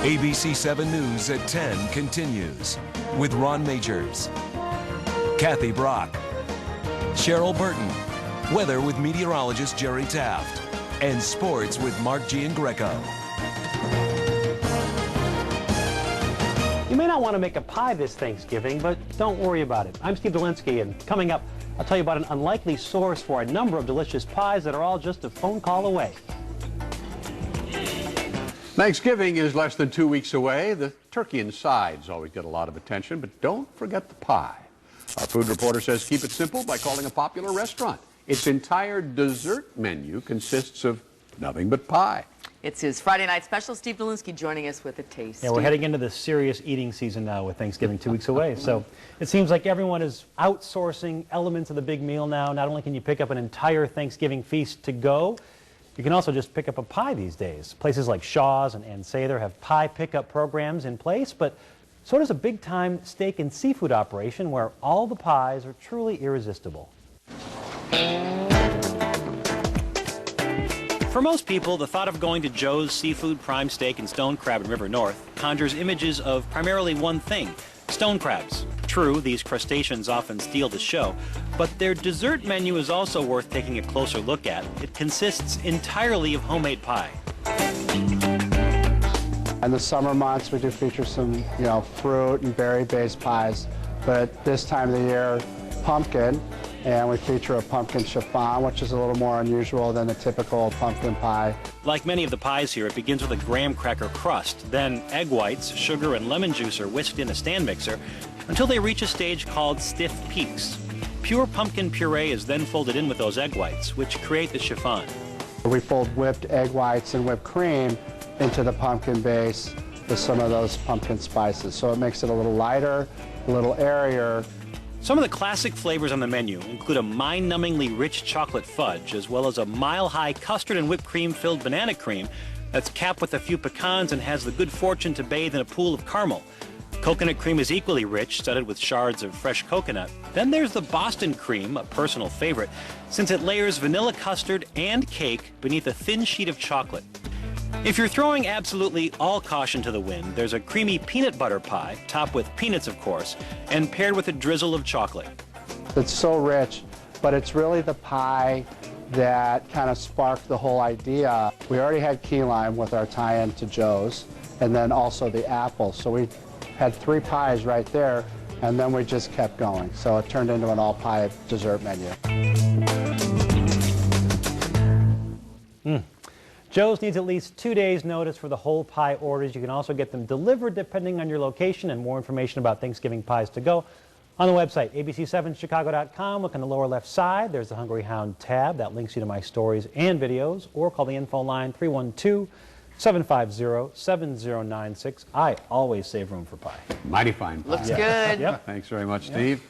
ABC7 News at 10 continues with Ron Majors, Kathy Brock, Cheryl Burton, weather with meteorologist Jerry Taft, and sports with Mark Giangreco. You may not want to make a pie this Thanksgiving, but don't worry about it. I'm Steve Dolinsky, and coming up, I'll tell you about an unlikely source for a number of delicious pies that are all just a phone call away. Thanksgiving is less than 2 weeks away. The turkey and sides always get a lot of attention, but don't forget the pie. Our food reporter says keep it simple by calling a popular restaurant. Its entire dessert menu consists of nothing but pie. It's his Friday night special. Steve Dolinsky joining us with a taste. Yeah, we're heading into the serious eating season now with Thanksgiving 2 weeks away. So it seems like everyone is outsourcing elements of the big meal now. Not only can you pick up an entire Thanksgiving feast to go, you can also just pick up a pie these days. Places like Shaw's and Sather have pie pickup programs in place, but so does a big-time steak and seafood operation where all the pies are truly irresistible. For most people, the thought of going to Joe's Seafood, Prime Steak, and Stone Crab in River North conjures images of primarily one thing: stone crabs. True, these crustaceans often steal the show, but their dessert menu is also worth taking a closer look at. It consists entirely of homemade pie. In the summer months, we do feature some, fruit and berry-based pies, but this time of the year, pumpkin, and we feature a pumpkin chiffon, which is a little more unusual than the typical pumpkin pie. Like many of the pies here, it begins with a graham cracker crust. Then egg whites, sugar, and lemon juice are whisked in a stand mixer until they reach a stage called stiff peaks. Pure pumpkin puree is then folded in with those egg whites, which create the chiffon. We fold whipped egg whites and whipped cream into the pumpkin base with some of those pumpkin spices. So it makes it a little lighter, a little airier. Some of the classic flavors on the menu include a mind-numbingly rich chocolate fudge, as well as a mile-high custard and whipped cream-filled banana cream that's capped with a few pecans and has the good fortune to bathe in a pool of caramel. Coconut cream is equally rich, studded with shards of fresh coconut. Then there's the Boston cream, a personal favorite, since it layers vanilla custard and cake beneath a thin sheet of chocolate. If you're throwing absolutely all caution to the wind, there's a creamy peanut butter pie, topped with peanuts, of course, and paired with a drizzle of chocolate. It's so rich, but it's really the pie that kind of sparked the whole idea. We already had key lime with our tie-in to Joe's, and then also the apple. So we had 3 pies right there, and then we just kept going. So it turned into an all-pie dessert menu. Joe's needs at least 2 days' notice for the whole pie orders. You can also get them delivered depending on your location, and more information about Thanksgiving pies to go on the website, ABC7'schicago.com. Look on the lower left side. There's the Hungry Hound tab that links you to my stories and videos, or call the info line 312-750-7096. I always save room for pie. Mighty fine pie. Looks good. Yep. Thanks very much, Steve.